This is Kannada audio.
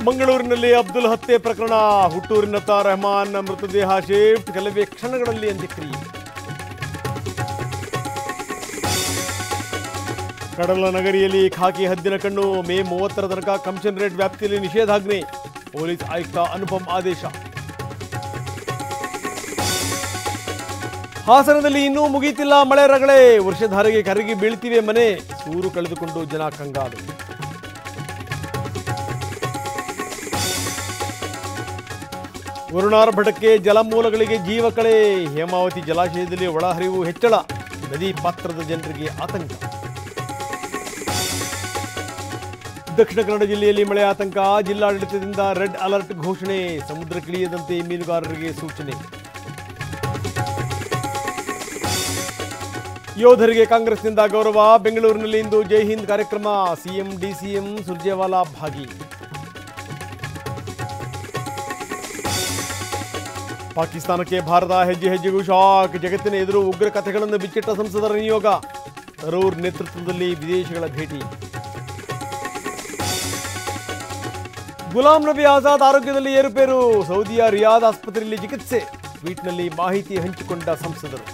ಮಂಗಳೂರಿನಲ್ಲಿ ಅಬ್ದುಲ್ ಹತ್ಯೆ ಪ್ರಕರಣ. ಹುಟ್ಟೂರಿನತ್ತ ರೆಹಮಾನ್ ಮೃತದೇಹ ಶಿಫ್ಟ್. ಕೆಲವೇ ಕ್ಷಣಗಳಲ್ಲಿ ಅಂತ್ಯಕ್ರಿಯೆ. ಕಡಲ ನಗರಿಯಲ್ಲಿ ಖಾಕಿ ಹದ್ದಿನ ಕಣ್ಣು. ಮೇ 30ರ ತನಕ ಕಮಿಷನರೇಟ್ ವ್ಯಾಪ್ತಿಯಲ್ಲಿ ನಿಷೇಧಾಜ್ಞೆ. ಪೊಲೀಸ್ ಆಯುಕ್ತ ಅನುಪಮ್ ಆದೇಶ. ಹಾಸನದಲ್ಲಿ ಇನ್ನೂ ಮುಗಿಯುತ್ತಿಲ್ಲ ಮಳೆ ರಗಳೆ. ವರ್ಷಧಾರೆಗೆ ಕರಗಿ ಬೀಳ್ತಿವೆ ಮನೆ. ಸೂರು ಕಳೆದುಕೊಂಡು ಜನ ಕಂಗಾಲು. ವರುಣಾರ್ಭಟಕ್ಕೆ ಜಲಮೂಲಗಳಿಗೆ ಜೀವಕಳೆ. ಹೇಮಾವತಿ ಜಲಾಶಯದಲ್ಲಿ ಒಳಹರಿವು ಹೆಚ್ಚಳ. ನದಿ ಪಾತ್ರದ ಜನರಿಗೆ ಆತಂಕ. ದಕ್ಷಿಣ ಕನ್ನಡ ಜಿಲ್ಲೆಯಲ್ಲಿ ಮಳೆ ಆತಂಕ. ಜಿಲ್ಲಾಡಳಿತದಿಂದ ರೆಡ್ ಅಲರ್ಟ್ ಘೋಷಣೆ. ಸಮುದ್ರಕ್ಕಿಳಿಯದಂತೆ ಮೀನುಗಾರರಿಗೆ ಸೂಚನೆ. ಯೋಧರಿಗೆ ಕಾಂಗ್ರೆಸ್ನಿಂದ ಗೌರವ. ಬೆಂಗಳೂರಿನಲ್ಲಿ ಇಂದು ಜೈ ಹಿಂದ್ ಕಾರ್ಯಕ್ರಮ. ಸಿಎಂ ಡಿಸಿಎಂ ಸುರ್ಜೇವಾಲಾ ಭಾಗಿ. ಪಾಕಿಸ್ತಾನಕ್ಕೆ ಭಾರತ ಹೆಜ್ಜೆ ಹೆಜ್ಜೆಗೂ ಶಾಕ್. ಜಗತ್ತಿನ ಎದುರು ಉಗ್ರ ಕಥೆಗಳನ್ನು ಬಿಚ್ಚಿಟ್ಟ ಸಂಸದರ ನಿಯೋಗ. ತರೂರ್ ನೇತೃತ್ವದಲ್ಲಿ ವಿದೇಶಗಳ ಭೇಟಿ. ಗುಲಾಂ ನಬಿ ಆಜಾದ್ ಆರೋಗ್ಯದಲ್ಲಿ ಏರುಪೇರು. ಸೌದಿಯ ರಿಯಾದ್ ಆಸ್ಪತ್ರೆಯಲ್ಲಿ ಚಿಕಿತ್ಸೆ. ಟ್ವೀಟ್ನಲ್ಲಿ ಮಾಹಿತಿ ಹಂಚಿಕೊಂಡ ಸಂಸದರು.